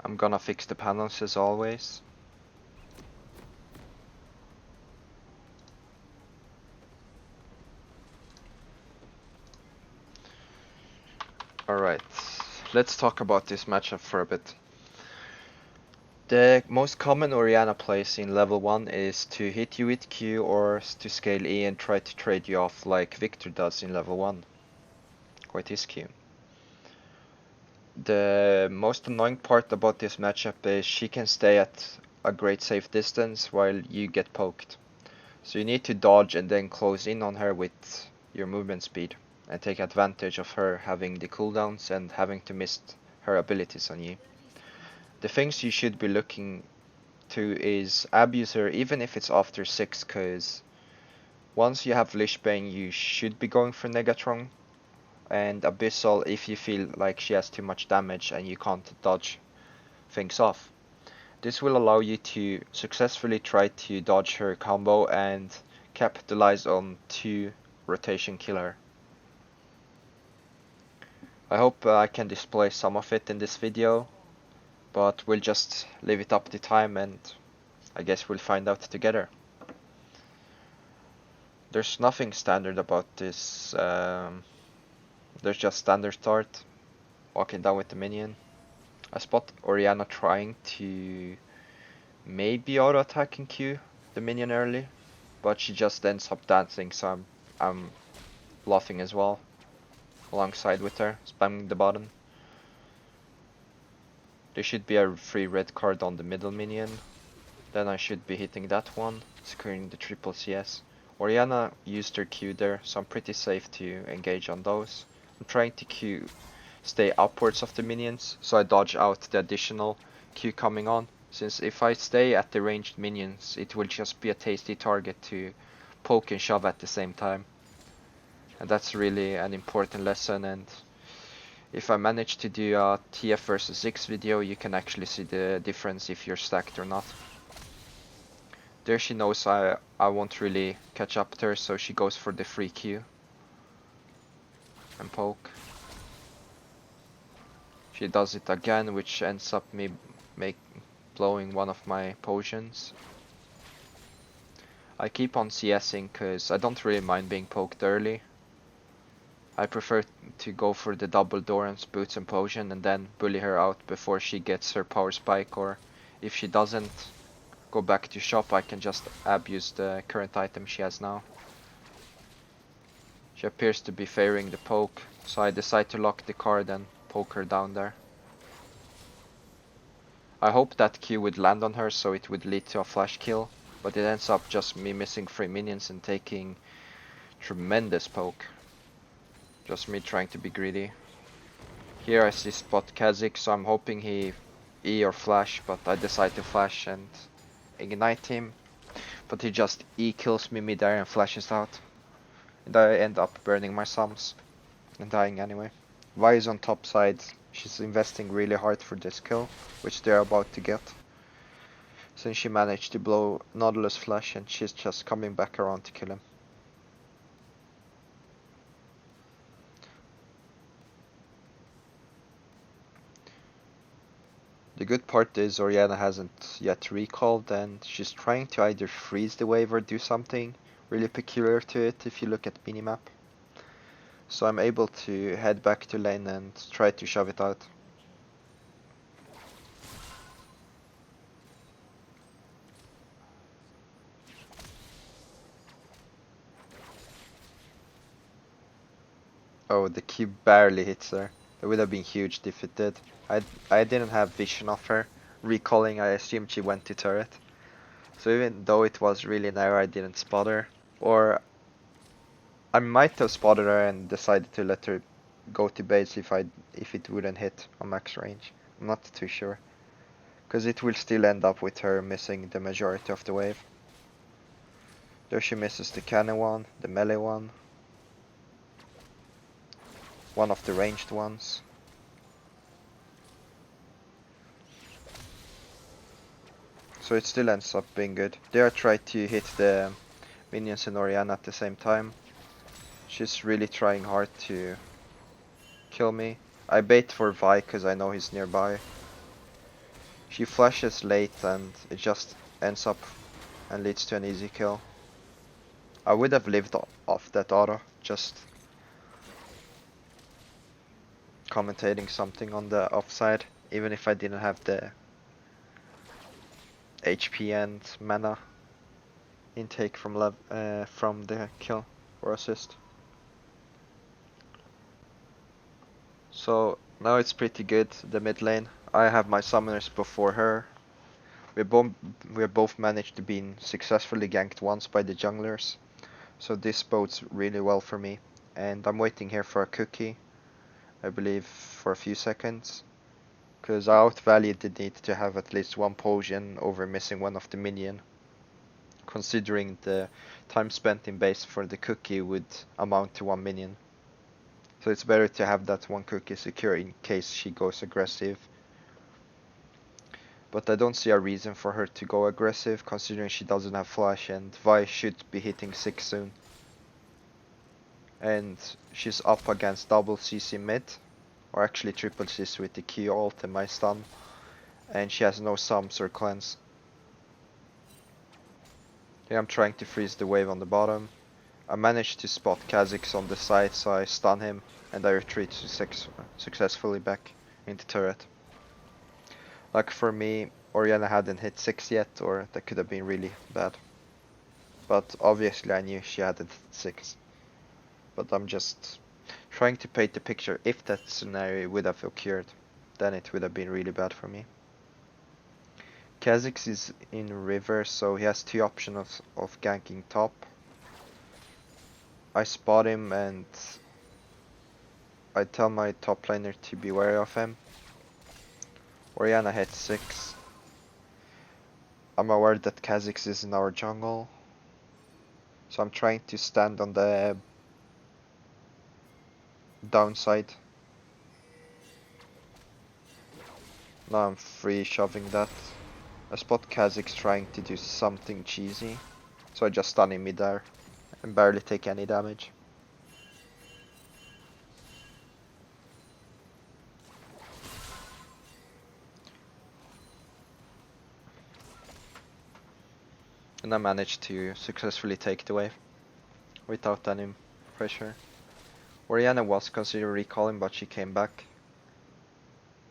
I'm gonna fix the panels as always. Alright, let's talk about this matchup for a bit. The most common Orianna plays in level 1 is to hit you with Q or to scale E and try to trade you off like Victor does in level 1. With his Q. The most annoying part about this matchup is she can stay at a great safe distance while you get poked. So you need to dodge and then close in on her with your movement speed and take advantage of her having the cooldowns and having to miss her abilities on you. The things you should be looking to is abuse her even if it's after 6, cause once you have Lishbane you should be going for Negatron, and Abyssal if you feel like she has too much damage and you can't dodge things off. This will allow you to successfully try to dodge her combo and capitalize on 2 rotation killer. I hope I can display some of it in this video, but we'll just leave it up to time and I guess we'll find out together. There's nothing standard about this, there's just standard start, walking down with the minion. I spot Orianna trying to maybe auto-attacking Q the minion early, but she just ends up dancing, so I'm bluffing as well, alongside with her, spamming the button. There should be a free red card on the middle minion, then I should be hitting that one, securing the triple CS. Orianna used her Q there, so I'm pretty safe to engage on those. I'm trying to stay upwards of the minions, so I dodge out the additional Q coming on, since if I stay at the ranged minions, it will just be a tasty target to poke and shove at the same time. And that's really an important lesson, and if I manage to do a TF versus X video, you can actually see the difference if you're stacked or not. There she knows I won't really catch up to her, so she goes for the free Q and poke. She does it again, which ends up me blowing one of my potions. I keep on CSing cause I don't really mind being poked early. I prefer to go for the double Doran's boots and potion and then bully her out before she gets her power spike, or if she doesn't go back to shop I can just abuse the current item she has now. She appears to be favoring the poke, so I decide to lock the card and poke her down there. I hope that Q would land on her so it would lead to a flash kill, but it ends up just me missing 3 minions and taking tremendous poke. Just me trying to be greedy. Here I see spot Kazik, so I'm hoping he E or flash, but I decide to flash and ignite him. But he just E kills me mid-air and flashes out. And I end up burning my sums and dying anyway. Vi is on top side. She's investing really hard for this kill, which they're about to get. Since she managed to blow Nautilus Flash and she's just coming back around to kill him. The good part is Orianna hasn't yet recalled and she's trying to either freeze the wave or do something really peculiar to it if you look at minimap. So I'm able to head back to lane and try to shove it out. Oh, the Q barely hits her. It would have been huge if it did. I didn't have vision of her. Recalling, I assumed she went to turret. So even though it was really narrow, I didn't spot her. Or I might have spotted her and decided to let her go to base if it wouldn't hit on max range. I'm not too sure. Because it will still end up with her missing the majority of the wave. There she misses the cannon one, the melee one. One of the ranged ones. So it still ends up being good. There I tried to hit the minions and Orianna at the same time. She's really trying hard to kill me. I bait for Vi because I know he's nearby. She flashes late and it just ends up and leads to an easy kill. I would have lived off that auto, just commentating something on the offside, even if I didn't have the HP and mana intake from the kill or assist. So now it's pretty good, the mid lane. I have my summoners before her. We both managed to be successfully ganked once by the junglers, so this bodes really well for me. And I'm waiting here for a cookie, I believe for a few seconds, because I outvalued the need to have at least one potion over missing one of the minion, considering the time spent in base for the cookie would amount to one minion. So it's better to have that one cookie secure in case she goes aggressive. But I don't see a reason for her to go aggressive, considering she doesn't have flash and Vi should be hitting 6 soon. And she's up against double CC mid, or actually triple CC with the Q ult and my stun. And she has no sums or cleanse. Here I'm trying to freeze the wave on the bottom. I managed to spot Kha'Zix on the side, so I stun him and I retreat successfully back into turret. Like for me, Orianna hadn't hit 6 yet, or that could have been really bad. But obviously I knew she hadn't hit 6. But I'm just trying to paint the picture. If that scenario would have occurred, then it would have been really bad for me. Kha'Zix is in river, so he has 2 options of ganking top. I spot him and I tell my top laner to be wary of him. Orianna hit 6. I'm aware that Kha'Zix is in our jungle, so I'm trying to stand on the downside. Now I'm free shoving that. I spot Kha'Zix trying to do something cheesy, so I just stun him mid-air and barely take any damage. And I managed to successfully take the wave without any pressure. Orianna was considering recalling, but she came back,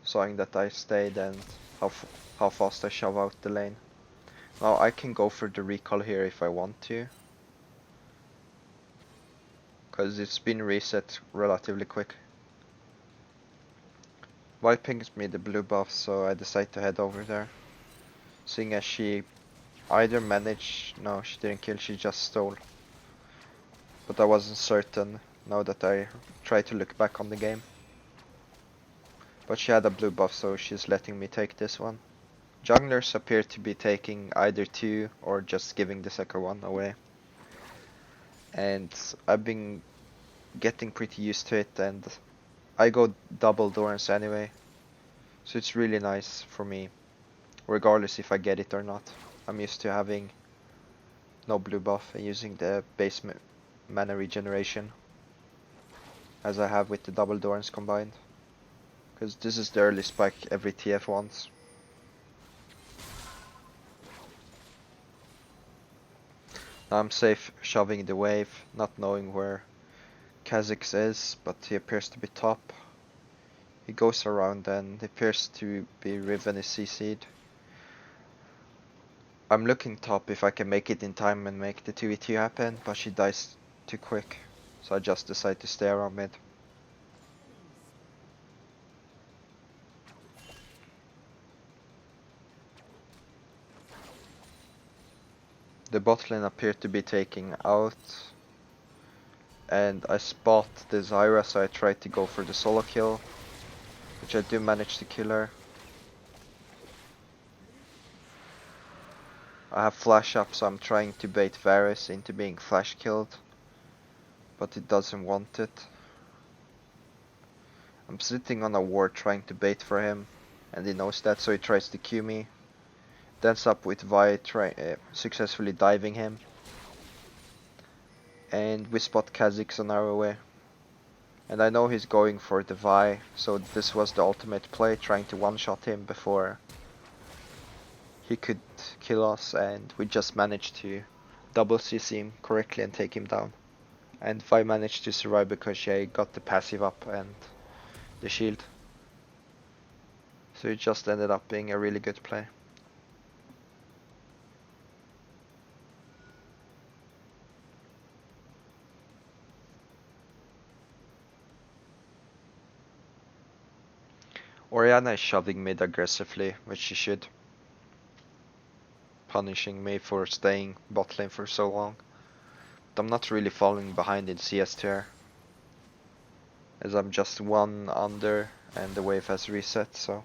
seeing that I stayed and how fast I shove out the lane. Now I can go for the recall here if I want to, because it's been reset relatively quick. Vi pings me the blue buff, so I decide to head over there, seeing as she either managed, no she didn't kill, she just stole. But I wasn't certain now that I tried to look back on the game. But she had a blue buff, so she's letting me take this one. Junglers appear to be taking either 2 or just giving the second one away. And I've been getting pretty used to it, and I go double Dorans anyway. So it's really nice for me, regardless if I get it or not. I'm used to having no blue buff and using the base mana regeneration, as I have with the double Dorans combined. Because this is the early spike every TF wants. Now I'm safe shoving the wave, not knowing where Kha'Zix is, but he appears to be top. He goes around and appears to be Riven is CC'd. I'm looking top if I can make it in time and make the 2v2 happen, but she dies too quick, so I just decide to stay around mid. The bot lane appeared to be taking out, and I spot the Zyra, so I try to go for the solo kill, which I do manage to kill her. I have flash up, so I'm trying to bait Varus into being flash killed, but it doesn't want it. I'm sitting on a ward trying to bait for him, and he knows that, so he tries to Q me. Ends up with Vi successfully diving him. And we spot Kha'Zix on our way. And I know he's going for the Vi, so this was the ultimate play, trying to one-shot him before he could kill us, and we just managed to double CC him correctly and take him down. And Vi managed to survive because she got the passive up and the shield. So it just ended up being a really good play. Orianna is shoving mid aggressively, which she should. Punishing me for staying bot lane for so long. But I'm not really falling behind in CS tier, as I'm just one under and the wave has reset, so.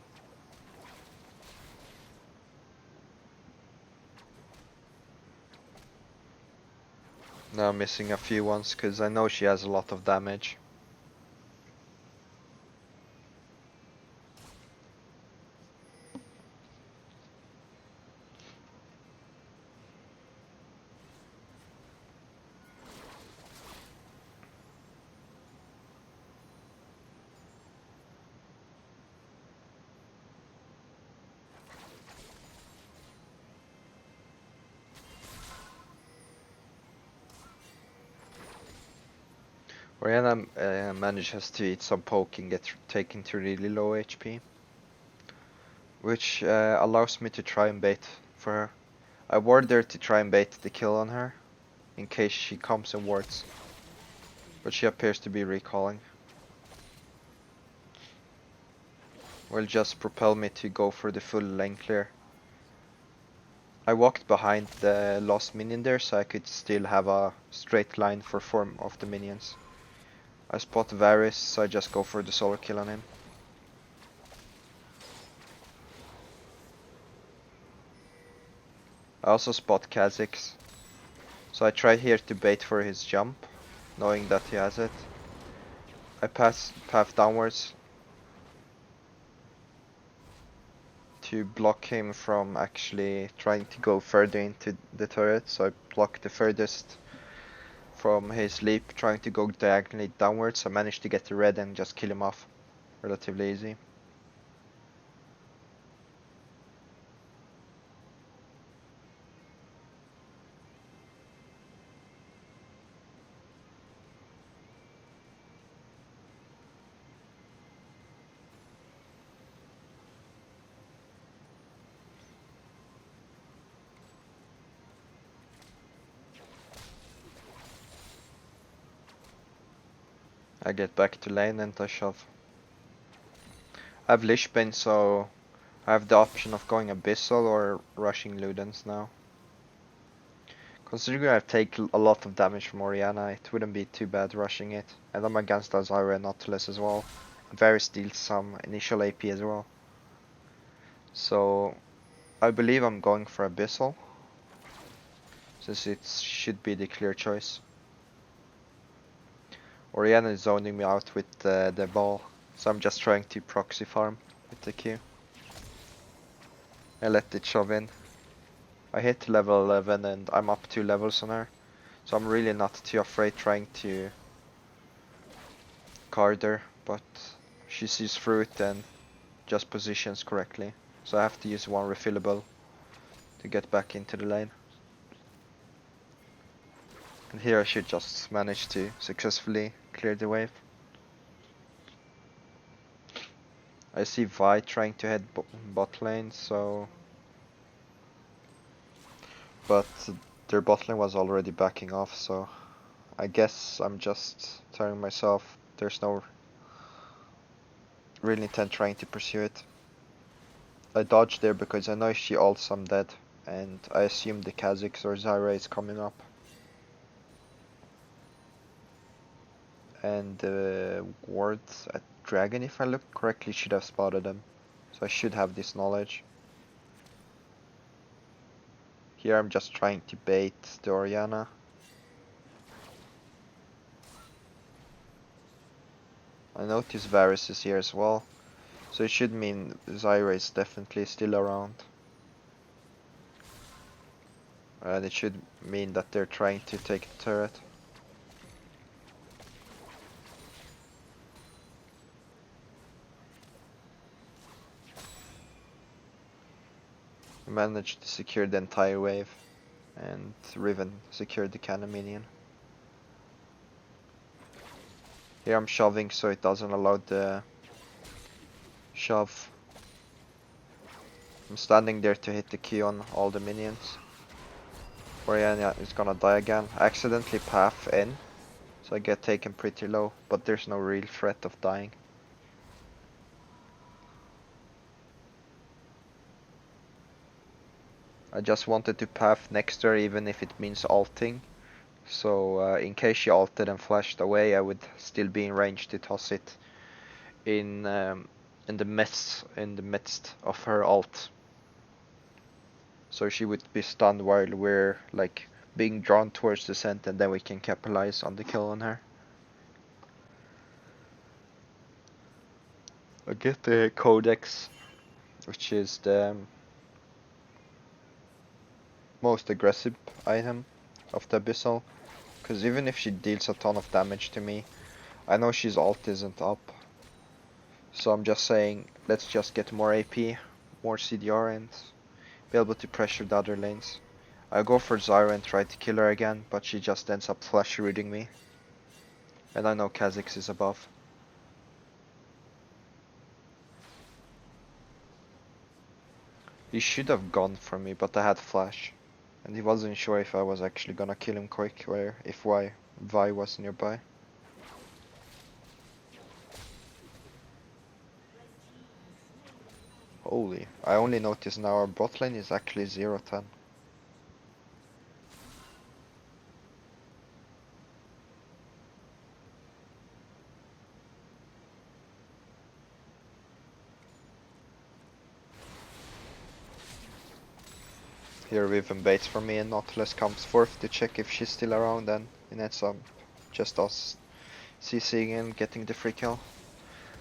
Now I'm missing a few ones because I know she has a lot of damage. Orianna manages to eat some poke and get taken to really low HP, which allows me to try and bait for her. I ward her to try and bait the kill on her, in case she comes and wards, but she appears to be recalling. Will just propel me to go for the full lane clear. I walked behind the last minion there so I could still have a straight line for 4 of the minions. I spot Varys, so I just go for the solo kill on him. I also spot Kha'Zix, so I try here to bait for his jump, knowing that he has it. I path downwards to block him from actually trying to go further into the turret, so I block the furthest from his leap trying to go diagonally downwards. I managed to get the red and just kill him off relatively easy. I get back to lane and I shove. I have Lishbane, so I have the option of going Abyssal or rushing Ludens now. Considering I take a lot of damage from Orianna, it wouldn't be too bad rushing it. And I'm against Azira and Nautilus as well. Varys steals some initial AP as well. So I believe I'm going for Abyssal, since it should be the clear choice. Orianna is zoning me out with the ball, so I'm just trying to proxy farm with the Q. I let it shove in. I hit level 11 and I'm up 2 levels on her, so I'm really not too afraid trying to card her, but she sees through it and just positions correctly, so I have to use one refillable to get back into the lane. And here I should just manage to successfully clear the wave. I see Vi trying to head bot lane, so... But their bot lane was already backing off, so... I guess I'm just telling myself there's no real intent trying to pursue it. I dodged there because I know if she ults I'm dead, and I assume the Kha'Zix or Zyra is coming up. And the wards at Dragon, if I look correctly, should have spotted them. So I should have this knowledge. Here I'm just trying to bait the Orianna. I notice Varys is here as well, so it should mean Zyra is definitely still around. And it should mean that they're trying to take the turret. We managed to secure the entire wave, and Riven secured the cannon minion. Here I'm shoving so it doesn't allow the shove. I'm standing there to hit the Q on all the minions. Orianna is gonna die again. I accidentally path in, so I get taken pretty low, but there's no real threat of dying. I just wanted to path next to her even if it means ulting. So in case she ulted and flashed away, I would still be in range to toss it in the midst of her ult. So she would be stunned while we're like being drawn towards the center, and then we can capitalize on the kill on her. I get the Codex, which is the most aggressive item of the Abyssal, because even if she deals a ton of damage to me, I know she's ult isn't up. So I'm just saying, let's just get more AP, more CDR, and be able to pressure the other lanes. I go for Zyra and try to kill her again, but she just ends up flash rooting me. And I know Kha'Zix is above. He should have gone for me, but I had flash. And he wasn't sure if I was actually gonna kill him quick, or if Vi was nearby. Holy, I only noticed now our bot lane is actually 0-10. Here Riven baits for me and Nautilus comes forth to check if she's still around, and it ends up just us CCing and getting the free kill.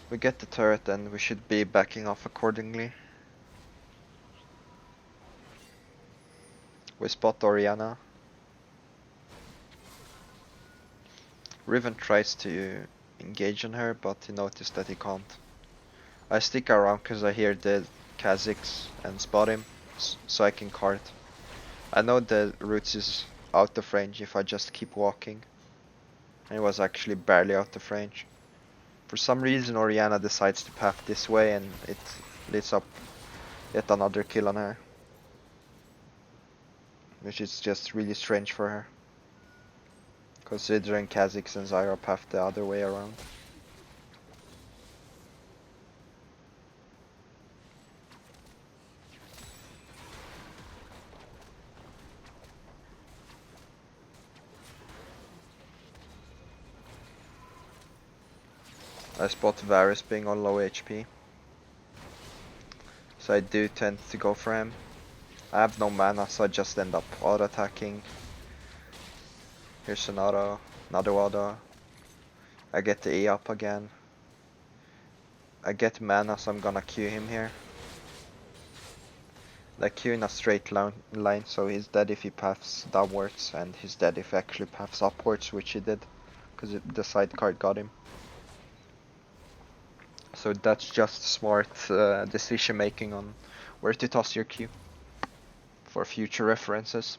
We get the turret and we should be backing off accordingly. We spot Orianna. Riven tries to engage on her, but he noticed that he can't. I stick around because I hear the Kha'Zix and spot him, so I can cart. I know the roots is out of range if I just keep walking. And it was actually barely out of range. For some reason Orianna decides to path this way, and it leads up yet another kill on her. Which is just really strange for her, considering Kha'Zix and Zyra path the other way around. I spot Varus being on low HP, so I do tend to go for him. I have no mana, so I just end up auto-attacking. Here's an auto, another auto. I get the E up again. I get mana, so I'm gonna Q him here. Like Q in a straight line, so he's dead if he paths downwards, and he's dead if he actually paths upwards, which he did, because the side card got him. So that's just smart decision making on where to toss your Q for future references.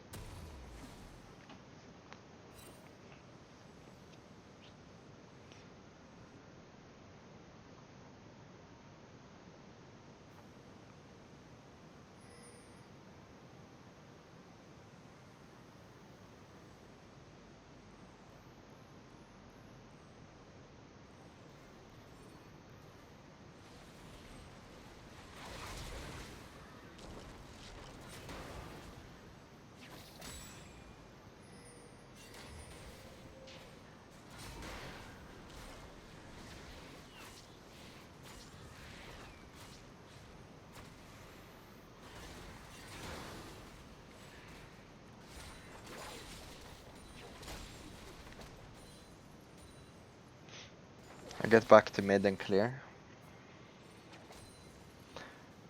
I get back to mid and clear.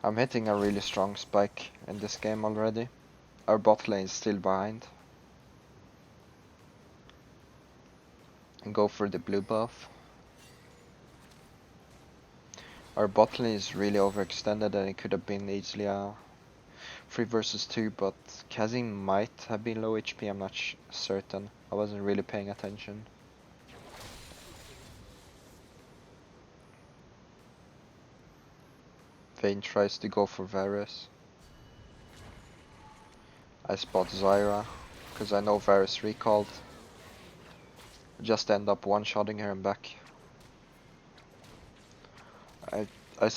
I'm hitting a really strong spike in this game already. Our bot lane is still behind. And go for the blue buff. Our bot lane is really overextended, and it could have been easily a 3 versus 2, but Kazim might have been low HP, I'm not certain. I wasn't really paying attention. Vayne tries to go for Varus. I spot Zyra, because I know Varus recalled. Just end up one-shotting her and back. I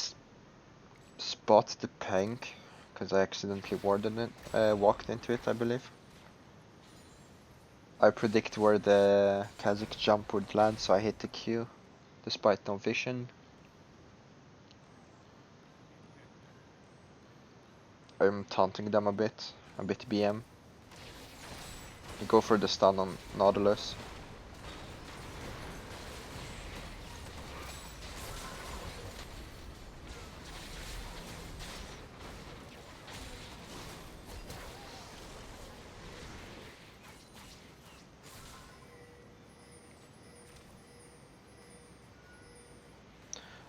spot the Pank, because I accidentally warded it, walked into it, I believe. I predict where the Kha'Zix jump would land, so I hit the Q, despite no vision. I'm taunting them a bit BM. I go for the stun on Nautilus.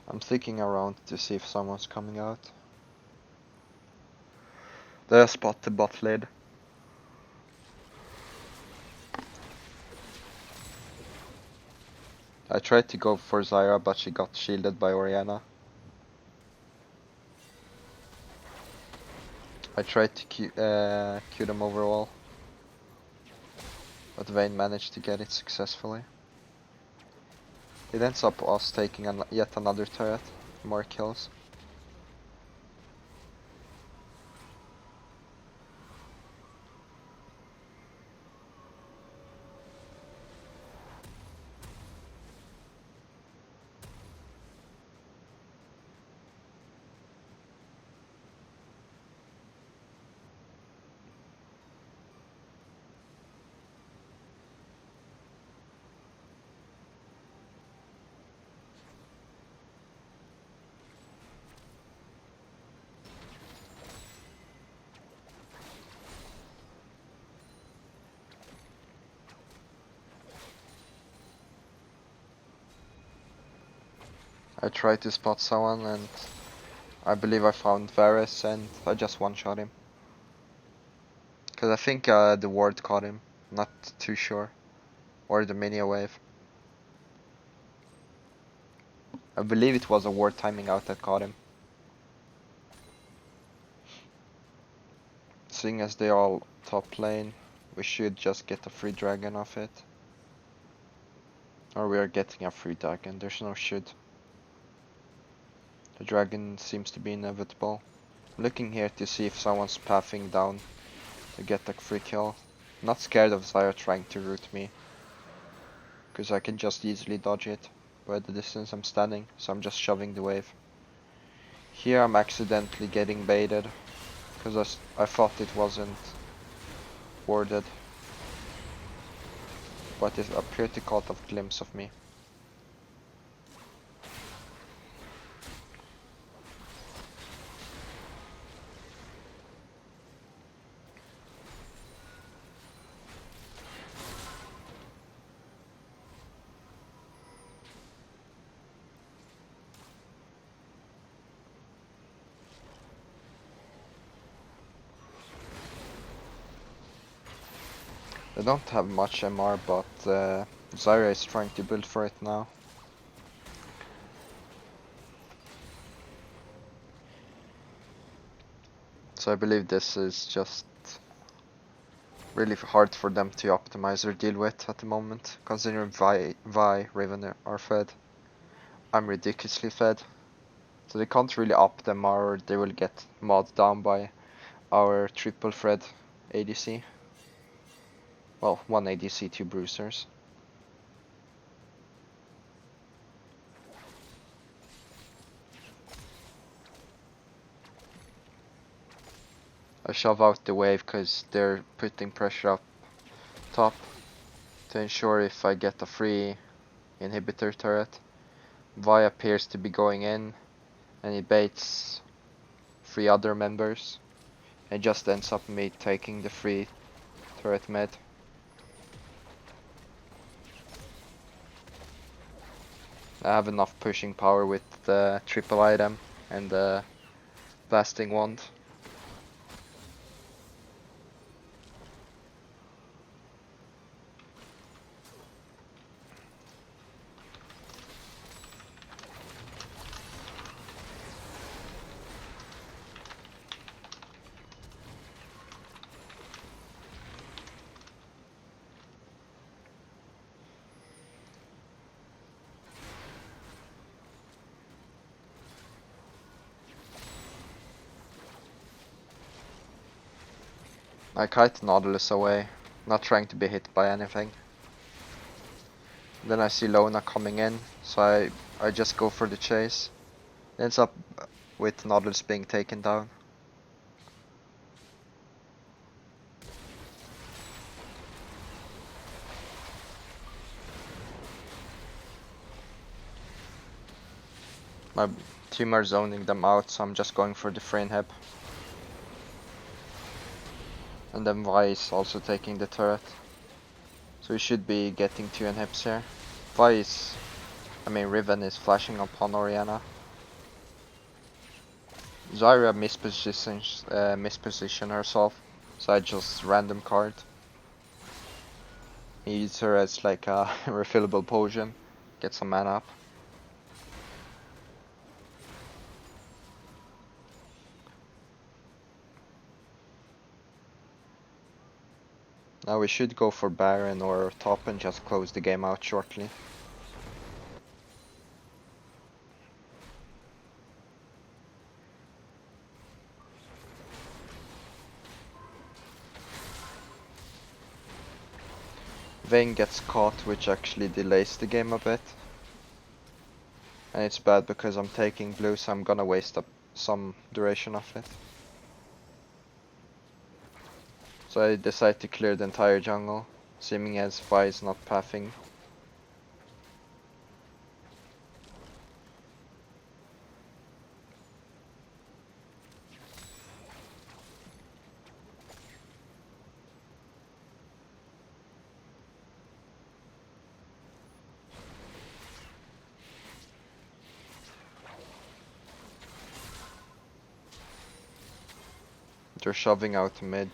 I'm thinking around to see if someone's coming out. There I spot the bot lid. I tried to go for Zyra, but she got shielded by Orianna. I tried to Q them overall, but Vayne managed to get it successfully. It ends up us taking yet another turret, more kills. I tried to spot someone and I believe I found Varus and I just one-shot him. Cause I think the ward caught him, not too sure. Or the mini wave. I believe it was a ward timing out that caught him. Seeing as they all top lane, we should just get a free dragon off it. Or we are getting a free dragon, there's no should. The dragon seems to be inevitable. I'm looking here to see if someone's pathing down to get a free kill. Not scared of Zyra trying to root me, because I can just easily dodge it by the distance I'm standing, so I'm just shoving the wave. Here I'm accidentally getting baited, because I thought it wasn't warded, but it appeared to caught a glimpse of me. They don't have much MR, but Zyra is trying to build for it now. So I believe this is just really hard for them to optimize or deal with at the moment, considering Vi, Raven are fed. I'm ridiculously fed. So they can't really up them or they will get modded down by our triple thread ADC. Well, one ADC, two bruisers. I shove out the wave because they're putting pressure up top to ensure if I get a free inhibitor turret. Vi appears to be going in and he baits 3 other members. It just ends up me taking the free turret med. I have enough pushing power with the triple item and the blasting wand. I kite Nautilus away, not trying to be hit by anything. Then I see Lona coming in, so I just go for the chase. Ends up with Nautilus being taken down. My team are zoning them out, so I'm just going for the free inhib. And then Vi is also taking the turret. So we should be getting 2 inhibs here. Riven is flashing upon Orianna. Zarya mispositioned herself, so I just random card. He used her as like a refillable potion, get some mana up. Now we should go for Baron or top and just close the game out shortly. Vayne gets caught, which actually delays the game a bit. And it's bad because I'm taking blue, so I'm gonna waste up some duration of it. So I decide to clear the entire jungle, seeming as Vi is not pathing. They're shoving out mid,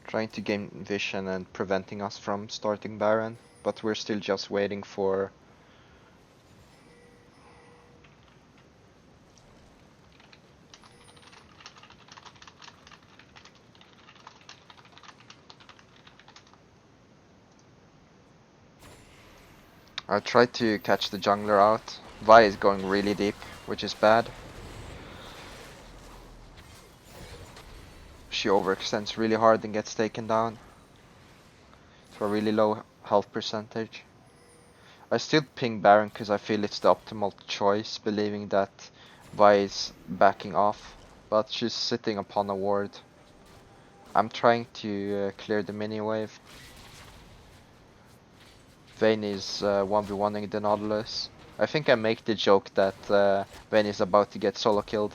trying to gain vision and preventing us from starting Baron, but we're still just waiting for I tried to catch the jungler out. Vi is going really deep, which is bad. She overextends really hard and gets taken down to a really low health percentage. I still ping Baron because I feel it's the optimal choice, believing that Vi is backing off, but she's sitting upon a ward. I'm trying to clear the mini wave. Vayne is 1v1ing the Nautilus. I think I make the joke that Vayne is about to get solo killed.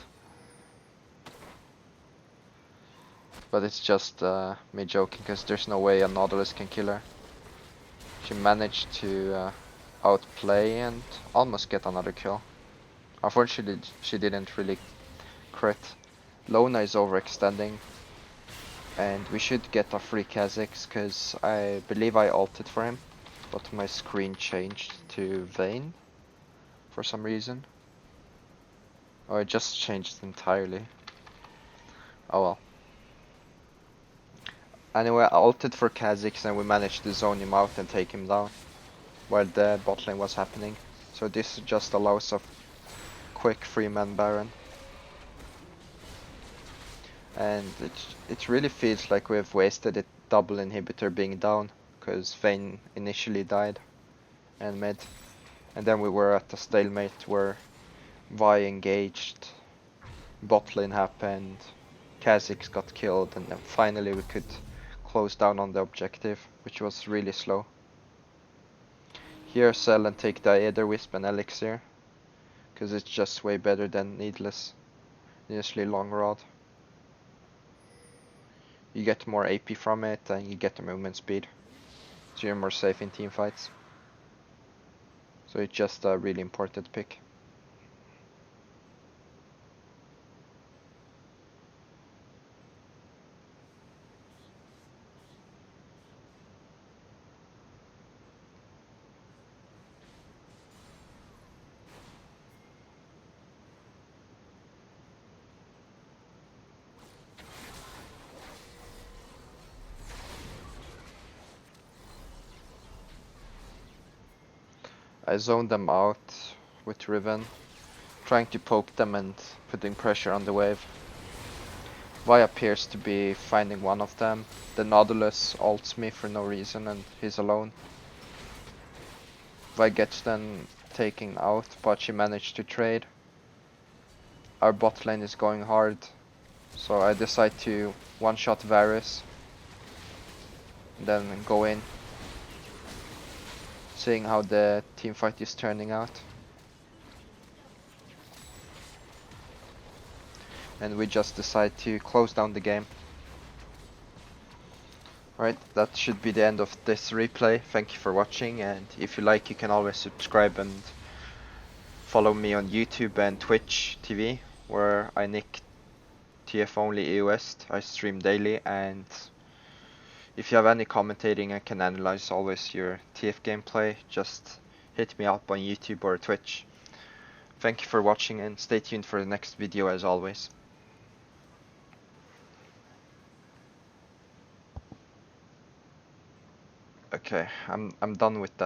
But it's just me joking, because there's no way a Nautilus can kill her. She managed to outplay and almost get another kill. Unfortunately, she didn't really crit. Lona is overextending. And we should get a free Kha'Zix, because I believe I ulted for him. But my screen changed to Vayne for some reason. Oh, it just changed entirely. Oh well. Anyway, I ulted for Kha'Zix and we managed to zone him out and take him down while the bot lane was happening. So this just allows a quick 3-man Baron. And it really feels like we've wasted a double inhibitor being down, because Vayne initially died and mid. And then we were at a stalemate where Vi engaged, bot lane happened, Kha'Zix got killed, and then finally we could close down on the objective, which was really slow. Here sell and take the Aether Wisp and Elixir, because it's just way better than needlessly long rod. You get more AP from it and you get the movement speed, so you're more safe in team fights. So it's just a really important pick. I zoned them out with Riven, trying to poke them and putting pressure on the wave. Vi appears to be finding one of them. The Nautilus ults me for no reason and he's alone. Vi gets then taken out, but she managed to trade. Our bot lane is going hard, so I decide to one-shot Varus, then go in, seeing how the team fight is turning out. And we just decide to close down the game. Alright, that should be the end of this replay. Thank you for watching, and if you like, you can always subscribe and follow me on YouTube and Twitch TV, where I nick TF only EU West. I stream daily, and if you have any commentating and can analyze always your TF gameplay, just hit me up on YouTube or Twitch. Thank you for watching, and stay tuned for the next video as always. Okay, I'm done with that.